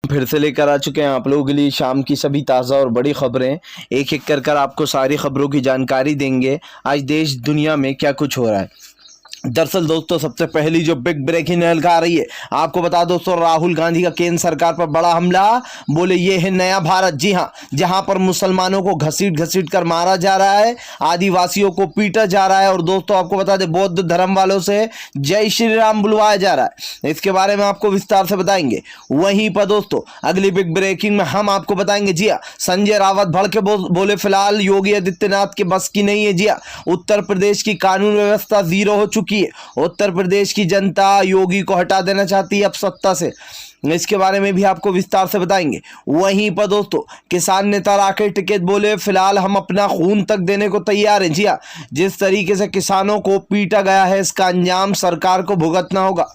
फिर से लेकर आ चुके हैं आप लोगों के लिए शाम की सभी ताज़ा और बड़ी खबरें। एक एक कर आपको सारी खबरों की जानकारी देंगे। आज देश दुनिया में क्या कुछ हो रहा है। दरअसल दोस्तों, सबसे पहली जो बिग ब्रेकिंग न्यूज़ आ रही है, आपको बता दोस्तों, राहुल गांधी का केंद्र सरकार पर बड़ा हमला। बोले ये है नया भारत। जी हाँ, जहां पर मुसलमानों को घसीट घसीट कर मारा जा रहा है, आदिवासियों को पीटा जा रहा है, और दोस्तों आपको बता दें, बौद्ध धर्म वालों से जय श्री राम बुलवाया जा रहा है। इसके बारे में आपको विस्तार से बताएंगे। वहीं पर दोस्तों अगली बिग ब्रेकिंग में हम आपको बताएंगे, जी हाँ, संजय रावत भड़क के बोले फिलहाल योगी आदित्यनाथ के बस की नहीं है। जी हाँ, उत्तर प्रदेश की कानून व्यवस्था जीरो हो चुकी है। उत्तर प्रदेश की जनता योगी को हटा देना चाहती है अब सत्ता से। इसके बारे में भी आपको विस्तार से बताएंगे। वहीं पर दोस्तों किसान नेता राकेश टिकैत बोले फिलहाल हम अपना खून तक देने को तैयार हैं। जी हाँ, जिस तरीके से किसानों को पीटा गया है, इसका अंजाम सरकार को भुगतना होगा।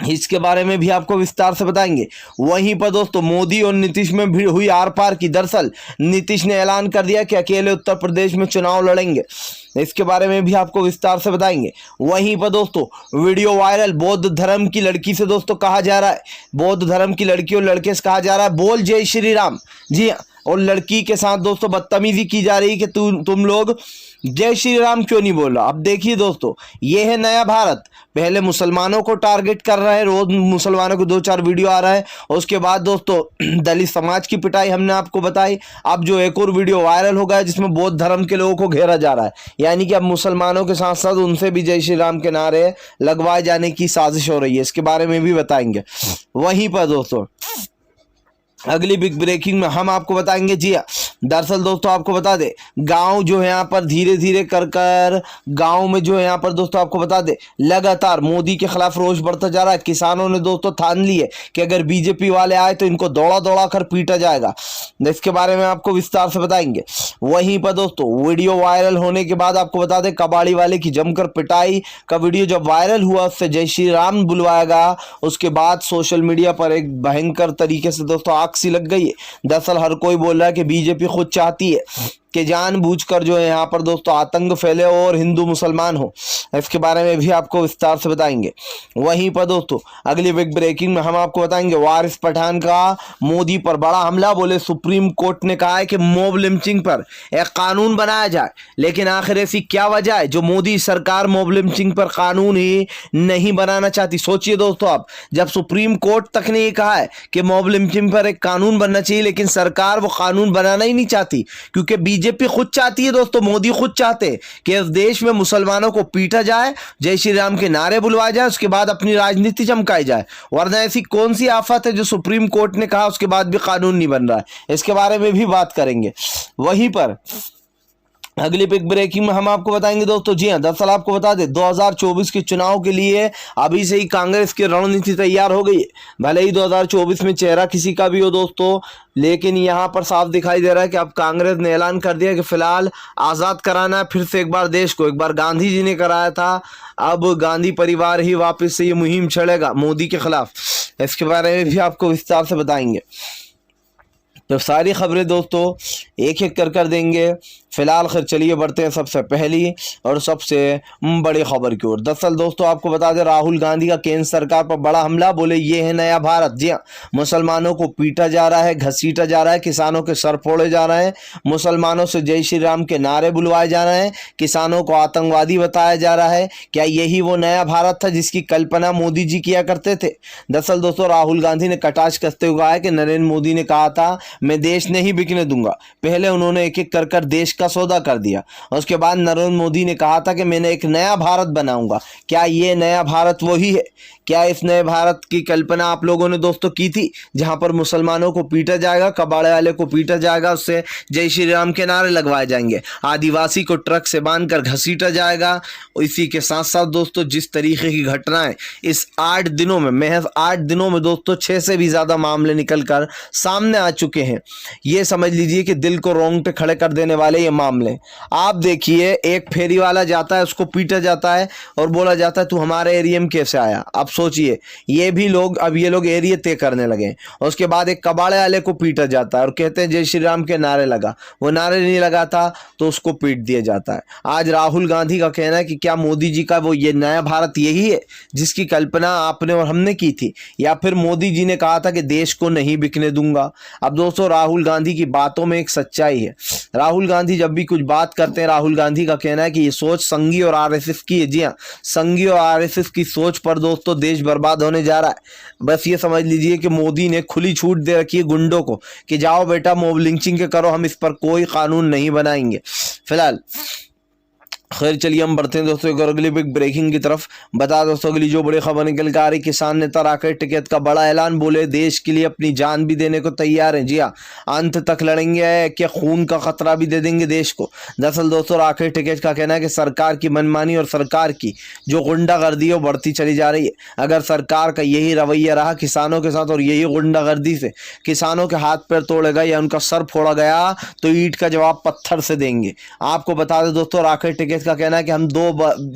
इसके बारे में भी आपको विस्तार से बताएंगे। वहीं पर दोस्तों मोदी और नीतीश में भी हुई आर पार की। दरअसल नीतीश ने ऐलान कर दिया कि अकेले उत्तर प्रदेश में चुनाव लड़ेंगे। इसके बारे में भी आपको विस्तार से बताएंगे। वहीं पर दोस्तों वीडियो वायरल, बौद्ध धर्म की लड़की से दोस्तों कहा जा रहा है, बौद्ध धर्म की लड़की और लड़के से कहा जा रहा है बोल जय श्री राम। जी हाँ, और लड़की के साथ दोस्तों बदतमीजी की जा रही है कि तुम लोग जय श्री राम क्यों नहीं बोल रहा। अब देखिए दोस्तों, ये है नया भारत। पहले मुसलमानों को टारगेट कर रहा है, रोज मुसलमानों को 2-4 वीडियो आ रहा है। उसके बाद दोस्तों दलित समाज की पिटाई हमने आपको बताई। अब जो एक और वीडियो वायरल हो गया है जिसमें बौद्ध धर्म के लोगों को घेरा जा रहा है, यानी कि अब मुसलमानों के साथ साथ उनसे भी जय श्री राम के नारे लगवाए जाने की साजिश हो रही है। इसके बारे में भी बताएंगे। वहीं पर दोस्तों अगली बिग ब्रेकिंग में हम आपको बताएंगे, जी हाँ, दरअसल दोस्तों आपको बता दे, गांव जो है यहाँ पर धीरे धीरे कर गांव में जो है यहाँ पर दोस्तों आपको बता दे लगातार मोदी के खिलाफ रोष बढ़ता जा रहा है। किसानों ने दोस्तों ठान ली है कि अगर बीजेपी वाले आए तो इनको दौड़ा दौड़ा कर पीटा जाएगा। इसके बारे में आपको विस्तार से बताएंगे। वहीं पर दोस्तों वीडियो वायरल होने के बाद आपको बता दें, कबाड़ी वाले की जमकर पिटाई का वीडियो जब वायरल हुआ, उससे जय श्री राम बुलवाया गया। उसके बाद सोशल मीडिया पर एक भयंकर तरीके से दोस्तों आग सी लग गई है। दरअसल हर कोई बोल रहा है कि बीजेपी खुद चाहती है कि जानबूझकर जो है यहाँ पर दोस्तों आतंक फैले और हिंदू मुसलमान हो। इसके बारे में भी आपको विस्तार से बताएंगे। वहीं पर दोस्तों अगली बिग ब्रेकिंग में हम आपको बताएंगे, वारिस पठान का मोदी पर बड़ा हमला। बोले सुप्रीम कोर्ट ने कहा है कि मॉब लिंचिंग पर एक कानून बनाया जाए, लेकिन आखिर ऐसी क्या वजह है जो मोदी सरकार मॉब लिंचिंग पर कानून ही नहीं बनाना चाहती। सोचिए दोस्तों, आप जब सुप्रीम कोर्ट तक ने ये कहा है कि मॉब लिंचिंग पर एक कानून बनना चाहिए, लेकिन सरकार वो कानून बनाना ही नहीं चाहती, क्योंकि बीजेपी खुद चाहती है दोस्तों, मोदी खुद चाहते हैं कि इस देश में मुसलमानों को पीटा जाए, जय श्री राम के नारे बुलवाए जाए, उसके बाद अपनी राजनीति चमकाई जाए। वरना ऐसी कौन सी आफत है जो सुप्रीम कोर्ट ने कहा उसके बाद भी कानून नहीं बन रहा है। इसके बारे में भी बात करेंगे। वहीं पर अगली बिग ब्रेकिंग में हम आपको बताएंगे दोस्तों, जी हाँ, दरअसल आपको बता दें 2024 के चुनाव के लिए अभी से ही कांग्रेस की रणनीति तैयार हो गई है। भले ही 2024 में चेहरा किसी का भी हो दोस्तों, लेकिन यहाँ पर साफ दिखाई दे रहा है कि अब कांग्रेस ने ऐलान कर दिया कि फिलहाल आज़ाद कराना है फिर से एक बार देश को। एक बार गांधी जी ने कराया था, अब गांधी परिवार ही वापस से ये मुहिम छेड़ेगा मोदी के खिलाफ। इसके बारे में भी आपको विस्तार से बताएंगे। तो सारी खबरें दोस्तों एक एक कर देंगे। फिलहाल खैर चलिए बढ़ते हैं सबसे पहली और सबसे बड़ी खबर की ओर। दरअसल दोस्तों आपको बता दें, राहुल गांधी का केंद्र सरकार पर बड़ा हमला। बोले ये है नया भारत। जी हाँ, मुसलमानों को पीटा जा रहा है, घसीटा जा रहा है, किसानों के सर फोड़े जा रहे हैं, मुसलमानों से जय श्री राम के नारे बुलवाए जा रहे हैं, किसानों को आतंकवादी बताया जा रहा है। क्या यही वो नया भारत था जिसकी कल्पना मोदी जी किया करते थे? दरअसल दोस्तों राहुल गांधी ने कटाक्ष करते हुए कहा है कि नरेंद्र मोदी ने कहा था मैं देश नहीं बिकने दूंगा। पहले उन्होंने एक एक कर देश का सौदा कर दिया। उसके बाद नरेंद्र मोदी ने कहा था कि मैंने एक नया भारत बनाऊंगा। क्या ये नया भारत वही है? क्या इस नए भारत की कल्पना आप लोगों ने दोस्तों की थी, जहां पर मुसलमानों को पीटा जाएगा, कबाड़े वाले को पीटा जाएगा, उससे जय श्री राम के नारे लगवाए जाएंगे, आदिवासी को ट्रक से बांधकर घसीटा जाएगा? इसी के साथ साथ दोस्तों जिस तरीके की घटनाएं इस 8 दिनों में, महज 8 दिनों में दोस्तों 6 से भी ज्यादा मामले निकल कर सामने आ चुके हैं। ये समझ लीजिए कि दिल को रोंगटे खड़े कर देने वाले ये मामले। आप देखिए, एक फेरी वाला जाता है, उसको पीटा जाता है और बोला जाता है तू हमारे एरिया में कैसे आया। अब सोचिए, ये भी लोग, अब ये लोग एरिया तय करने लगे। और उसके बाद एक कबाड़े वाले को पीटा जाता है और कहते हैं जय श्री राम के नारे लगा, वो नारे नहीं लगाता तो उसको पीट दिया जाता है। आज राहुल गांधी का कहना है कि क्या मोदी जी का वो ये नया भारत यही है जिसकी कल्पना आपने और हमने की थी, या फिर मोदी जी ने कहा था कि देश को नहीं बिकने दूंगा। अब दोस्तों, राहुल गांधी की बातों में एक सच्चाई है। राहुल गांधी जब भी कुछ बात करते हैं, राहुल गांधी का कहना है कि ये सोच संघी और आरएसएस की है। जी हाँ, संघी और आरएसएस की सोच पर दोस्तों देश बर्बाद होने जा रहा है। बस ये समझ लीजिए कि मोदी ने खुली छूट दे रखी है गुंडों को कि जाओ बेटा मॉब लिंचिंग के करो, हम इस पर कोई कानून नहीं बनाएंगे फिलहाल। खैर चलिए हम बढ़ते हैं दोस्तों एक और अगली बिग ब्रेकिंग की तरफ। बता दोस्तों अगली जो बड़ी खबर निकल के आ रही, किसान नेता राकेश टिकैत का बड़ा ऐलान, बोले देश के लिए अपनी जान भी देने को तैयार हैं। जी हाँ, अंत तक लड़ेंगे, क्या खून का खतरा भी दे देंगे देश को। दरअसल दोस्तों राकेश टिकैत का कहना है कि सरकार की मनमानी और सरकार की जो गुंडागर्दी है वो बढ़ती चली जा रही है। अगर सरकार का यही रवैया रहा किसानों के साथ और यही गुंडागर्दी से किसानों के हाथ पैर तोड़े गए या उनका सर फोड़ा गया तो ईंट का जवाब पत्थर से देंगे। आपको बता दें दोस्तों, राकेश टिकैत का कहना है कि हम 2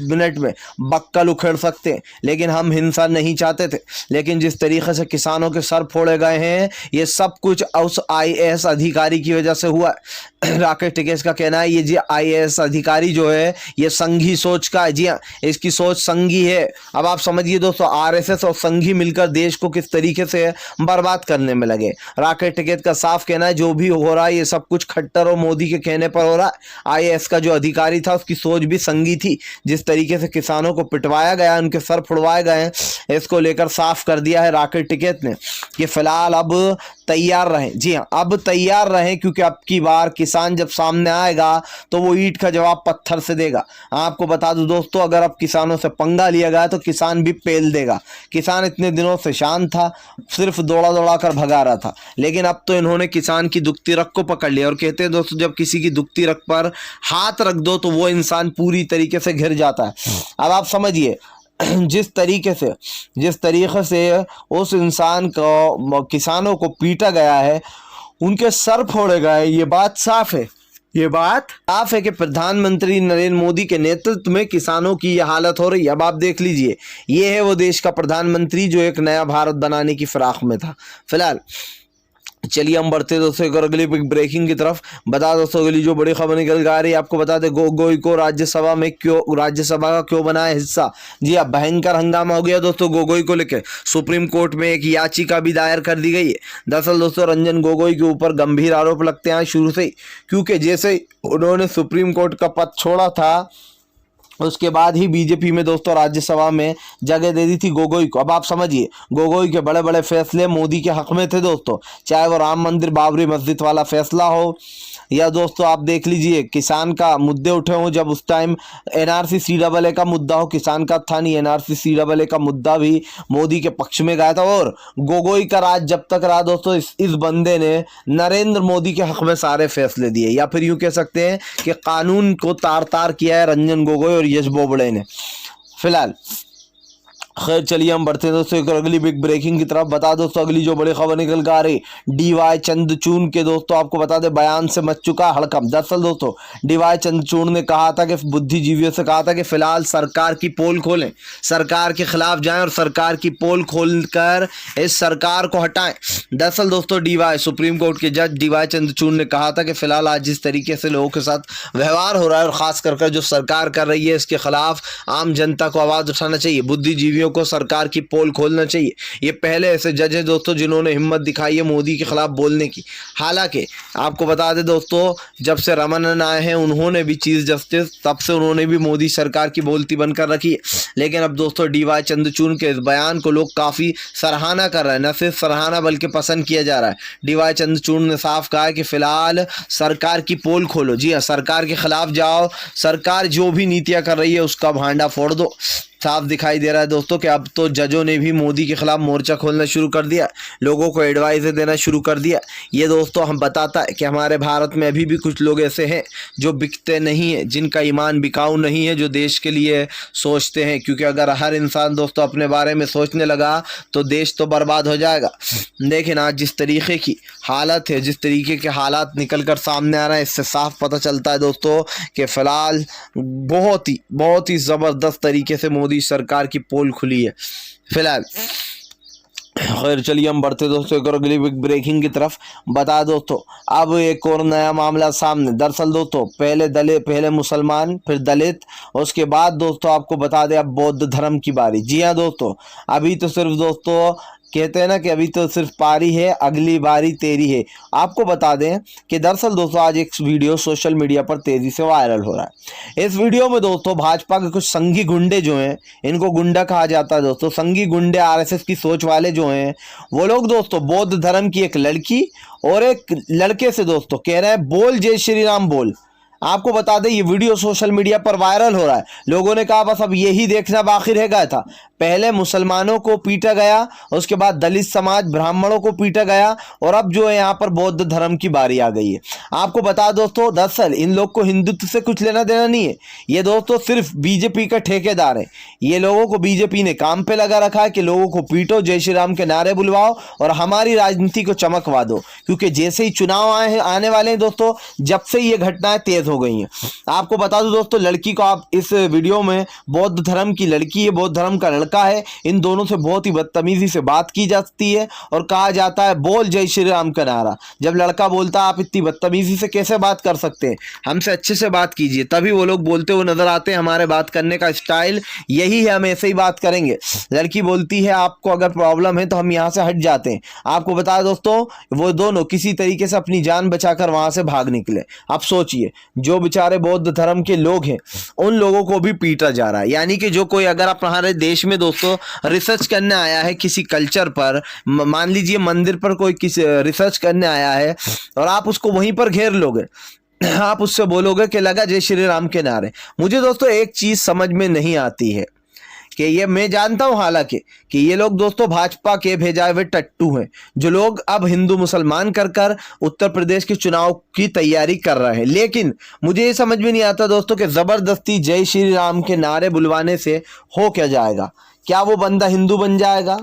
मिनट में बक्कल उखेड़ सकते हैं, लेकिन हम हिंसा नहीं चाहते थे। लेकिन जिस तरीके से किसानों के सर फोड़े गए हैं, ये सब कुछ उस आईएएस अधिकारी की वजह से हुआ है। राकेश टिकैत का कहना है ये जी आईएएस अधिकारी जो है ये संघी सोच का है। जी हाँ, इसकी सोच संघी है। अब आप समझिए दोस्तों, आरएसएस और संघी मिलकर देश को किस तरीके से बर्बाद करने में लगे। राकेश टिकैत का साफ कहना है जो भी हो रहा है ये सब कुछ खट्टर और मोदी के कहने पर हो रहा है। आईएएस का जो अधिकारी था उसकी सोच भी संघी थी। जिस तरीके से किसानों को पिटवाया गया, उनके सर फुड़वाए गए हैं, इसको लेकर साफ कर दिया है राकेश टिकैत ने कि फिलहाल अब तैयार रहें। जी हाँ, अब तैयार रहें, क्योंकि अब की बार किसान जब सामने आएगा तो वो ईंट का जवाब पत्थर से देगा। आपको बता दूं दोस्तों, अगर अब किसानों से पंगा लिया गया तो किसान भी पेल देगा। किसान इतने दिनों से शांत था, सिर्फ दौड़ा दौड़ा कर भगा रहा था, लेकिन अब तो इन्होंने किसान की दुखती रग को पकड़ लिया। और कहते हैं दोस्तों, जब किसी की दुखती रग पर हाथ रख दो तो वो इंसान पूरी तरीके से घिर जाता है। अब आप समझिए, जिस तरीके से उस इंसान को, किसानों को पीटा गया है, उनके सर फोड़े गए, ये बात साफ है। ये बात साफ है कि प्रधानमंत्री नरेंद्र मोदी के नेतृत्व में किसानों की यह हालत हो रही है। अब आप देख लीजिए, ये है वो देश का प्रधानमंत्री जो एक नया भारत बनाने की फिराक में था। फिलहाल चलिए हम बढ़ते दोस्तों एक और अगली ब्रेकिंग की तरफ। बता दोस्तों अगली जो बड़ी खबर निकल आ रही है, आपको बता दें गोगोई को राज्यसभा का क्यों बनाया हिस्सा। जी हाँ, भयंकर हंगामा हो गया दोस्तों गोगोई को लेकर। सुप्रीम कोर्ट में एक याचिका भी दायर कर दी गई है। दरअसल दोस्तों रंजन गोगोई के ऊपर गंभीर आरोप लगते हैं शुरू से ही, क्योंकि जैसे उन्होंने सुप्रीम कोर्ट का पद छोड़ा था उसके बाद ही बीजेपी में दोस्तों राज्यसभा में जगह दे दी थी गोगोई को। अब आप समझिए, गोगोई के बड़े बड़े फैसले मोदी के हक में थे दोस्तों, चाहे वो राम मंदिर बाबरी मस्जिद वाला फैसला हो, या दोस्तों आप देख लीजिए किसान का मुद्दे उठे हों। जब उस टाइम एनआरसी सीएए का मुद्दा हो, किसान का था नहीं, एनआरसी सीएए का मुद्दा भी मोदी के पक्ष में गया था। और गोगोई का राज जब तक रहा दोस्तों, इस बंदे ने नरेंद्र मोदी के हक में सारे फैसले दिए, या फिर यूं कह सकते हैं कि कानून को तार तार किया है रंजन गोगोई और यश बोबड़े ने। फिलहाल खैर चलिए हम बढ़ते हैं दोस्तों एक और अगली बिग ब्रेकिंग की तरफ। बता दोस्तों अगली जो बड़ी खबर निकल कर आ रही, डीवाई चंद्रचूड़ के दोस्तों आपको बता दें बयान से मच चुका हड़कंप। दरअसल दोस्तों डीवाई चंद्रचूड़ ने कहा था कि बुद्धिजीवियों से कहा था कि फिलहाल सरकार की पोल खोलें, सरकार के खिलाफ जाएं और सरकार की पोल खोलकर इस सरकार को हटाएं। दरअसल दोस्तों डीवाई सुप्रीम कोर्ट के जज डीवाई चंद्रचूड़ ने कहा था कि फिलहाल आज जिस तरीके से लोगों के साथ व्यवहार हो रहा है और खास कर जो सरकार कर रही है इसके खिलाफ आम जनता को आवाज उठाना चाहिए, बुद्धिजीवियों को सरकार की पोल खोलना चाहिए। ये पहले ऐसे जज हैं दोस्तों जिन्होंने हिम्मत दिखाई है मोदी के खिलाफ बोलने की। हालांकि आपको बता दें दोस्तों, जब से रमन आए हैं उन्होंने भी चीफ जस्टिस, तब से उन्होंने भी मोदी सरकार की बोलती बनकर रखी है। लेकिन अब दोस्तों डीवाई चंद्रचूड़ के इस बयान को लोग काफ़ी सराहना कर रहे हैं, न सिर्फ सराहना बल्कि पसंद किया जा रहा है। डीवाई चंद्रचूड़ ने साफ कहा है कि फिलहाल सरकार की पोल खोलो। जी हाँ, सरकार के खिलाफ जाओ, सरकार जो भी नीतियाँ कर रही है उसका भांडा फोड़ दो। साफ दिखाई दे रहा है दोस्तों कि अब तो जजों ने भी मोदी के खिलाफ मोर्चा खोलना शुरू कर दिया, लोगों को एडवाइस देना शुरू कर दिया। ये दोस्तों हम बताता है कि हमारे भारत में अभी भी कुछ लोग ऐसे हैं जो बिकते नहीं हैं, जिनका ईमान बिकाऊ नहीं है, जो देश के लिए सोचते हैं। क्योंकि अगर हर इंसान दोस्तों अपने बारे में सोचने लगा तो देश तो बर्बाद हो जाएगा। लेकिन आज जिस तरीके की हालत है, जिस तरीके के हालात निकल कर सामने आ रहे हैं, इससे साफ पता चलता है दोस्तों कि फ़िलहाल बहुत ही ज़बरदस्त तरीके से मोदी सरकार की पोल खुली है फ़िलहाल। खैर चलिए हम बढ़ते दोस्तों एक और अगली ब्रेकिंग की तरफ। बता दोस्तों अब एक और नया मामला सामने। दरअसल दोस्तों पहले मुसलमान, फिर दलित, उसके बाद दोस्तों आपको बता दें अब बौद्ध धर्म की बारी। जी हाँ दोस्तों, अभी तो सिर्फ दोस्तों कहते हैं ना कि अभी तो सिर्फ पारी है, अगली बारी तेरी है। आपको बता दें कि दरअसल दोस्तों आज एक वीडियो सोशल मीडिया पर तेजी से वायरल हो रहा है। इस वीडियो में दोस्तों भाजपा के कुछ संघी गुंडे जो हैं, इनको गुंडा कहा जाता है दोस्तों, संघी गुंडे आरएसएस की सोच वाले जो हैं, वो लोग दोस्तों बौद्ध धर्म की एक लड़की और एक लड़के से दोस्तों कह रहे हैं बोल जय श्री राम बोल। आपको बता दें ये वीडियो सोशल मीडिया पर वायरल हो रहा है। लोगों ने कहा बस अब यही देखना बाकी रह गया था। पहले मुसलमानों को पीटा गया, उसके बाद दलित समाज ब्राह्मणों को पीटा गया, और अब जो है यहाँ पर बौद्ध धर्म की बारी आ गई है। आपको बता दोस्तों दरअसल इन लोग को हिंदुत्व से कुछ लेना देना नहीं है। ये दोस्तों सिर्फ बीजेपी का ठेकेदार है। ये लोगों को बीजेपी ने काम पे लगा रखा है कि लोगों को पीटो, जय श्री राम के नारे बुलवाओ और हमारी राजनीति को चमकवा दो। क्योंकि जैसे ही चुनाव आने वाले हैं दोस्तों, जब से ये घटनाएं तेज हो गई हैं। आपको बता दो दोस्तों लड़की को आप इस वीडियो में बौद्ध धर्म की लड़की है, बौद्ध धर्म का लड़का है, इन दोनों से बहुत ही बदतमीजी से बात की जाती है और कहा जाता है बोल जय श्री राम का नारा। जब लड़का बोलता है आप इतनी बदतमीजी से कैसे बात कर सकते हैं, हमसे अच्छे से बात कीजिए, तभी वो लोग बोलते हुए नजर आते हैं। हमारे बात करने का स्टाइल यही है, हम ऐसे ही बात करेंगे। लड़की बोलती है आपको अगर प्रॉब्लम है तो हम यहाँ से हट जाते हैं। आपको बताया दोस्तों वो दोनों किसी तरीके से अपनी जान बचाकर वहां से भाग निकले। आप सोचिए जो बेचारे बौद्ध धर्म के लोग हैं उन लोगों को भी पीटा जा रहा है। यानी कि जो कोई अगर आप हमारे देश में दोस्तों रिसर्च करने आया है किसी कल्चर पर, मान लीजिए मंदिर पर कोई किसी रिसर्च करने आया है और आप उसको वहीं पर घेर लोगे, आप उससे बोलोगे कि लगा जय श्री राम के नारे। मुझे दोस्तों एक चीज समझ में नहीं आती है कि ये मैं जानता हूं हालांकि कि ये लोग दोस्तों भाजपा के भेजाए हुए टट्टू हैं, जो लोग अब हिंदू मुसलमान कर उत्तर प्रदेश के चुनाव की तैयारी कर रहे हैं। लेकिन मुझे ये समझ में नहीं आता दोस्तों कि जबरदस्ती जय श्री राम के नारे बुलवाने से हो क्या जाएगा। क्या वो बंदा हिंदू बन जाएगा?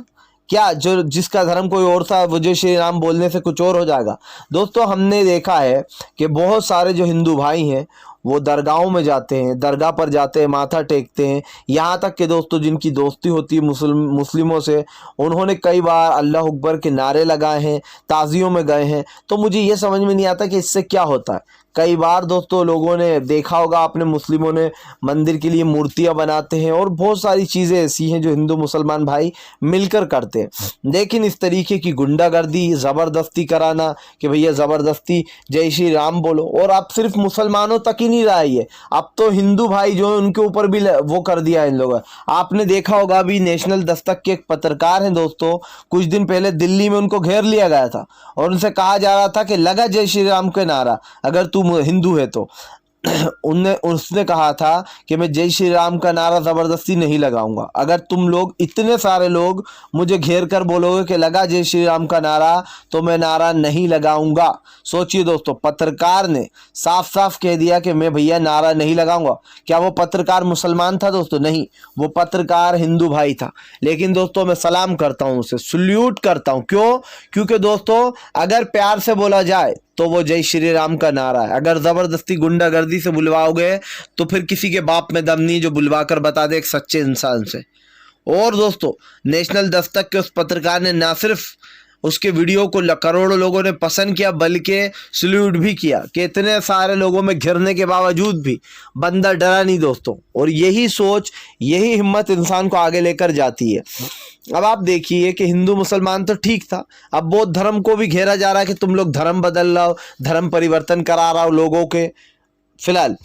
क्या जो जिसका धर्म कोई और था वो जय श्री राम बोलने से कुछ और हो जाएगा? दोस्तों हमने देखा है कि बहुत सारे जो हिंदू भाई हैं वो दरगाहों में जाते हैं, दरगाह पर जाते हैं, माथा टेकते हैं। यहाँ तक कि दोस्तों जिनकी दोस्ती होती है मुस्लिमों से, उन्होंने कई बार अल्लाह अकबर के नारे लगाए हैं, ताज़ियों में गए हैं। तो मुझे ये समझ में नहीं आता कि इससे क्या होता है। कई बार दोस्तों लोगों ने देखा होगा आपने, मुस्लिमों ने मंदिर के लिए मूर्तियां बनाते हैं और बहुत सारी चीज़ें ऐसी हैं जो हिंदू मुसलमान भाई मिलकर करते हैं। लेकिन इस तरीके की गुंडागर्दी, ज़बरदस्ती कराना कि भैया ज़बरदस्ती जय श्री राम बोलो, और अब सिर्फ मुसलमानों तक ही नहीं रहा है, अब तो हिंदू भाई जो है उनके ऊपर भी वो कर दिया इन लोगों। आपने देखा होगा अभी नेशनल दस्तक के एक पत्रकार हैं दोस्तों, कुछ दिन पहले दिल्ली में उनको घेर लिया गया था और उनसे कहा जा रहा था कि लगा जय श्री राम का नारा अगर तू हिंदू है तो। उसने कहा था कि मैं जय श्री राम का नारा जबरदस्ती नहीं लगाऊंगा, अगर तुम लोग इतने सारे लोग मुझे घेर कर बोलोगे कि लगा जय श्री राम का नारा तो मैं नारा नहीं लगाऊंगा। सोचिए दोस्तों, पत्रकार ने साफ साफ कह दिया कि मैं भैया नारा नहीं लगाऊंगा। क्या वो पत्रकार मुसलमान था दोस्तों? नहीं, वो पत्रकार हिंदू भाई था। लेकिन दोस्तों मैं सलाम करता हूं, उसे सल्यूट करता हूं। क्यों? क्योंकि दोस्तों अगर प्यार से बोला जाए तो वो जय श्री राम का नारा है। अगर जबरदस्ती गुंडागर्दी से बुलवाओगे तो फिर किसी के बाप में दम नहीं जो बुलवाकर बता दे एक सच्चे इंसान से। और दोस्तों नेशनल दस्तक के उस पत्रकार ने ना सिर्फ उसके वीडियो को करोड़ों लोगों ने पसंद किया बल्कि सल्यूट भी किया कि इतने सारे लोगों में घिरने के बावजूद भी बंदा डरा नहीं दोस्तों। और यही सोच, यही हिम्मत इंसान को आगे लेकर जाती है। अब आप देखिए कि हिंदू मुसलमान तो ठीक था, अब बौद्ध धर्म को भी घेरा जा रहा है कि तुम लोग धर्म बदल रहे हो, धर्म परिवर्तन करा रहा हो लोगों के। फिलहाल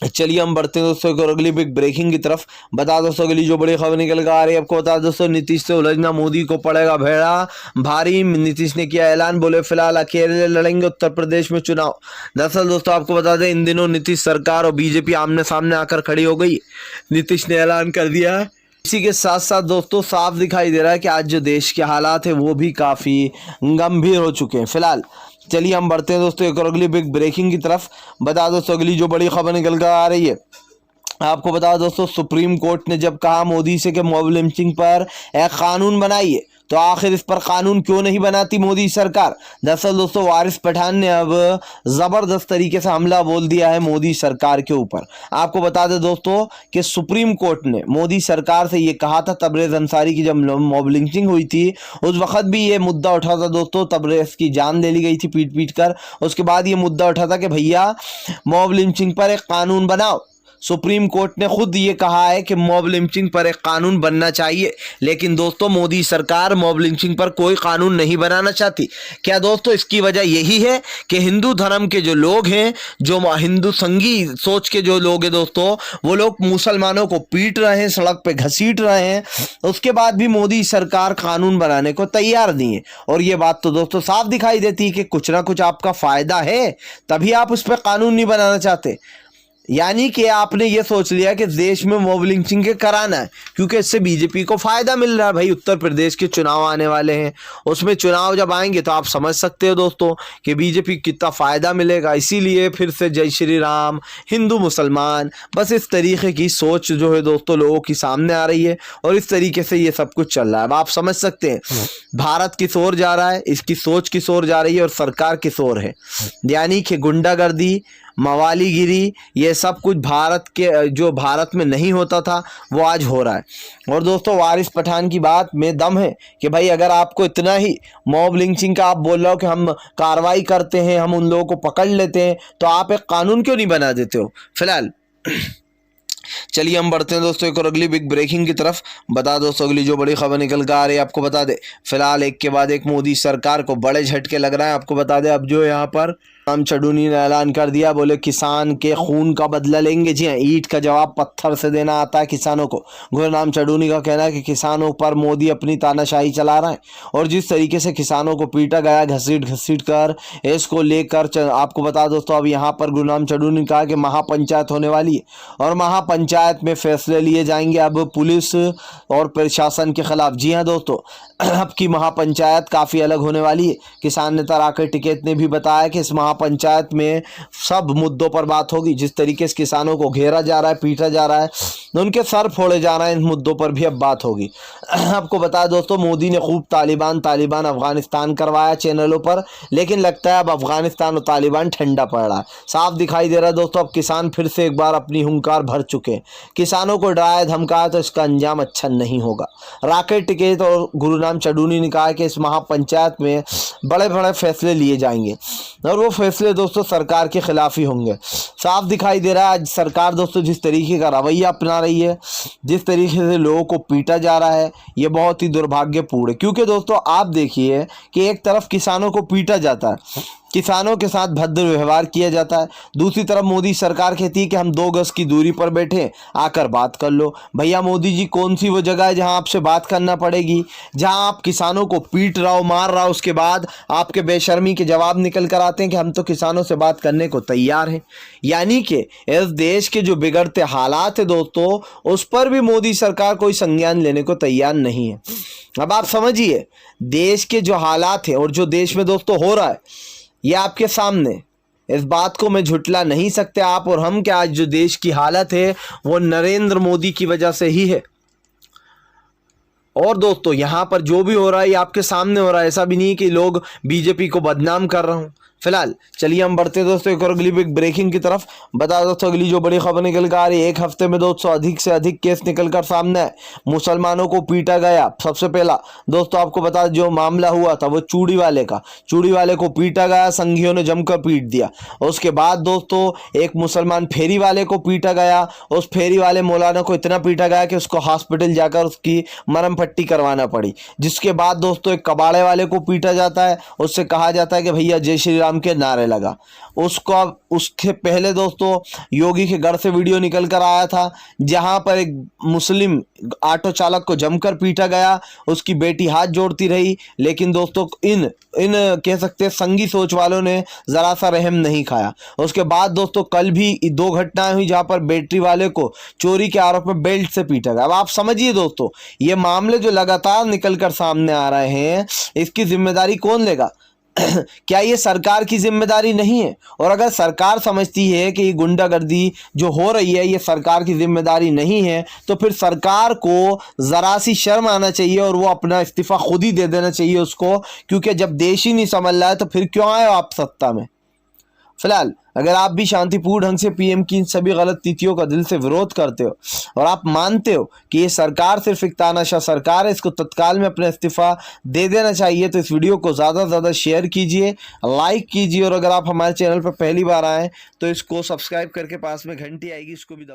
चलिए हम बढ़ते हैं दोस्तों एक और अगली बिग ब्रेकिंग की तरफ। बता दोस्तों अगली जो बड़ी खबर निकल कर आ रही है आपको बता दोस्तों, नीतीश से उलझना मोदी को पड़ेगा भेड़ा भारी। नीतीश ने किया ऐलान, बोले फिलहाल अकेले लड़ेंगे उत्तर प्रदेश में चुनाव। दरअसल दोस्तों आपको बता दें, इन दिनों नीतीश सरकार और बीजेपी आमने सामने आकर खड़ी हो गई। नीतीश ने ऐलान कर दिया है। इसी के साथ साथ दोस्तों साफ दिखाई दे रहा है कि आज जो देश के हालात है वो भी काफ़ी गंभीर हो चुके हैं फिलहाल। चलिए हम बढ़ते हैं दोस्तों एक और अगली बिग ब्रेकिंग की तरफ। बता दोस्तों अगली जो बड़ी खबर निकल कर आ रही है आपको बता दोस्तों, सुप्रीम कोर्ट ने जब कहा मोदी से कि मॉब लिंचिंग पर एक कानून बनाइए, तो आखिर इस पर कानून क्यों नहीं बनाती मोदी सरकार। दरअसल दोस्तों वारिस पठान ने अब जबरदस्त तरीके से हमला बोल दिया है मोदी सरकार के ऊपर। आपको बता दें दोस्तों कि सुप्रीम कोर्ट ने मोदी सरकार से ये कहा था, तबरेज अंसारी की जब मॉब लिंचिंग हुई थी उस वक्त भी ये मुद्दा उठा था दोस्तों, तबरेज की जान ले ली गई थी पीट पीट कर। उसके बाद ये मुद्दा उठा था कि भैया मॉब लिंचिंग पर एक कानून बनाओ। सुप्रीम कोर्ट ने खुद ये कहा है कि मॉब लिंचिंग पर एक कानून बनना चाहिए, लेकिन दोस्तों मोदी सरकार मॉब लिंचिंग पर कोई कानून नहीं बनाना चाहती। क्या दोस्तों इसकी वजह यही है कि हिंदू धर्म के जो लोग हैं, जो हिंदू संघी सोच के जो लोग हैं दोस्तों, वो लोग मुसलमानों को पीट रहे हैं, सड़क पे घसीट रहे हैं, उसके बाद भी मोदी सरकार कानून बनाने को तैयार नहीं है। और ये बात तो दोस्तों साफ दिखाई देती है कि कुछ ना कुछ आपका फायदा है, तभी आप उस पर कानून नहीं बनाना चाहते। यानी कि आपने ये सोच लिया कि देश में मॉब लिंचिंग के कराना है क्योंकि इससे बीजेपी को फायदा मिल रहा है। भाई उत्तर प्रदेश के चुनाव आने वाले हैं, उसमें चुनाव जब आएंगे तो आप समझ सकते हो दोस्तों कि बीजेपी को कितना फायदा मिलेगा। इसीलिए फिर से जय श्री राम, हिंदू मुसलमान, बस इस तरीके की सोच जो है दोस्तों लोगों की सामने आ रही है और इस तरीके से ये सब कुछ चल रहा है। अब आप समझ सकते हैं भारत किस ओर जा रहा है, इसकी सोच किस ओर जा रही है और सरकार किस ओर है। यानी कि गुंडागर्दी, मवालीगिरी, ये सब कुछ भारत के जो भारत में नहीं होता था वो आज हो रहा है। और दोस्तों वारिस पठान की बात में दम है कि भाई अगर आपको इतना ही मॉब लिंचिंग का आप बोल रहे हो कि हम कार्रवाई करते हैं, हम उन लोगों को पकड़ लेते हैं, तो आप एक कानून क्यों नहीं बना देते हो फिलहाल। चलिए हम बढ़ते हैं दोस्तों एक और अगली बिग ब्रेकिंग की तरफ। बता दोस्तों अगली जो बड़ी खबर निकल कर आ रही है आपको बता दे, फिलहाल एक के बाद एक मोदी सरकार को बड़े झटके लग रहा है। आपको बता दे अब जो यहाँ पर राम चडूनी ने ऐलान कर दिया, बोले किसान के खून का बदला लेंगे। जी हाँ, ईंट का जवाब पत्थर से देना आता है किसानों को। गुरनाम चडूनी का कहना है कि किसानों पर मोदी अपनी तानाशाही चला रहा है और जिस तरीके से किसानों को पीटा गया घसीट घसीट कर, इसको लेकर आपको बता दोस्तों अब यहाँ पर गुरनाम चडूनी ने कहा कि महापंचायत होने वाली है और महापंचायत में फैसले लिए जाएंगे अब पुलिस और प्रशासन के खिलाफ। जी हाँ दोस्तों, अब की महापंचायत काफ़ी अलग होने वाली है। किसान नेता राकेश टिकैत ने भी बताया कि इस महापंचायत में सब मुद्दों पर बात होगी। जिस तरीके से किसानों को घेरा जा रहा है, पीटा जा रहा है, उनके सर फोड़े जा रहे हैं, इन मुद्दों पर भी अब बात होगी। आपको बताया दोस्तों मोदी ने खूब तालिबान तालिबान अफगानिस्तान करवाया चैनलों पर, लेकिन लगता है अब अफगानिस्तान और तालिबान ठंडा पड़ रहा है। साफ दिखाई दे रहा है दोस्तों अब किसान फिर से एक बार अपनी हुंकार भर चुके हैं। किसानों को डराया धमकाया तो इसका अंजाम अच्छा नहीं होगा। राकेश टिकैत और गुरनाम चडूनी ने कहा कि इस महापंचायत में बड़े बड़े फैसले लिए जाएंगे और वो फैसले दोस्तों सरकार के खिलाफ ही होंगे। साफ दिखाई दे रहा है आज सरकार दोस्तों जिस तरीके का रवैया अपना रही है, जिस तरीके से लोगों को पीटा जा रहा है, ये बहुत ही दुर्भाग्यपूर्ण है। क्योंकि दोस्तों आप देखिए कि एक तरफ किसानों को पीटा जाता है, किसानों के साथ भद्र व्यवहार किया जाता है, दूसरी तरफ मोदी सरकार कहती है कि हम 2 गज की दूरी पर बैठे आकर बात कर लो। भैया मोदी जी कौन सी वो जगह है जहां आपसे बात करना पड़ेगी, जहां आप किसानों को पीट रहा हो, मार रहा हो, उसके बाद आपके बेशर्मी के जवाब निकल कर आते हैं कि हम तो किसानों से बात करने को तैयार हैं। यानी कि इस देश के जो बिगड़ते हालात है दोस्तों उस पर भी मोदी सरकार कोई संज्ञान लेने को तैयार नहीं है। अब आप समझिए देश के जो हालात हैं और जो देश में दोस्तों हो रहा है ये आपके सामने, इस बात को मैं झुटला नहीं सकते आप और हम कि आज जो देश की हालत है वो नरेंद्र मोदी की वजह से ही है। और दोस्तों यहाँ पर जो भी हो रहा है ये आपके सामने हो रहा है, ऐसा भी नहीं कि लोग बीजेपी को बदनाम कर रहा हूँ। फिलहाल चलिए हम बढ़ते दोस्तों एक और अगली बिग ब्रेकिंग की तरफ। बता दोस्तों अगली जो बड़ी खबर निकल कर आ रही है, एक हफ्ते में 200 अधिक से अधिक केस निकलकर सामने है। मुसलमानों को पीटा गया। सबसे पहला दोस्तों आपको बता जो मामला हुआ था वो चूड़ी वाले का, चूड़ी वाले को पीटा गया, संघियों ने जमकर पीट दिया। उसके बाद दोस्तों एक मुसलमान फेरी वाले को पीटा गया, उस फेरी वाले मौलाना को इतना पीटा गया कि उसको हॉस्पिटल जाकर उसकी मरहम पट्टी करवाना पड़ी। जिसके बाद दोस्तों एक कबाड़े वाले को पीटा जाता है, उससे कहा जाता है कि भैया जय श्री राम श्याम के नारे लगा। उसके पहले दोस्तों योगी के घर से वीडियो निकल कर आया था जहां पर एक मुस्लिम ऑटो चालक को जमकर पीटा गया, उसकी बेटी हाथ जोड़ती रही, लेकिन दोस्तों इन कह सकते हैं संगी सोच वालों ने जरा सा रहम नहीं खाया। उसके बाद दोस्तों कल भी 2 घटनाएं हुई जहां पर बैटरी वाले को चोरी के आरोप में बेल्ट से पीटा गया। अब आप समझिए दोस्तों, ये मामले जो लगातार निकलकर सामने आ रहे हैं, इसकी जिम्मेदारी कौन लेगा? क्या ये सरकार की जिम्मेदारी नहीं है? और अगर सरकार समझती है कि ये गुंडागर्दी जो हो रही है ये सरकार की जिम्मेदारी नहीं है, तो फिर सरकार को जरा सी शर्म आना चाहिए और वो अपना इस्तीफा खुद ही दे देना चाहिए उसको, क्योंकि जब देश ही नहीं संभल रहा है तो फिर क्यों आए हो आप सत्ता में? फिलहाल अगर आप भी शांतिपूर्ण ढंग से पीएम की इन सभी गलत नीतियों का दिल से विरोध करते हो और आप मानते हो कि ये सरकार सिर्फ एक तानाशाह सरकार है, इसको तत्काल में अपना इस्तीफा दे देना चाहिए, तो इस वीडियो को ज़्यादा से ज़्यादा शेयर कीजिए, लाइक कीजिए, और अगर आप हमारे चैनल पर पहली बार आएँ तो इसको सब्सक्राइब करके पास में घंटी आएगी इसको भी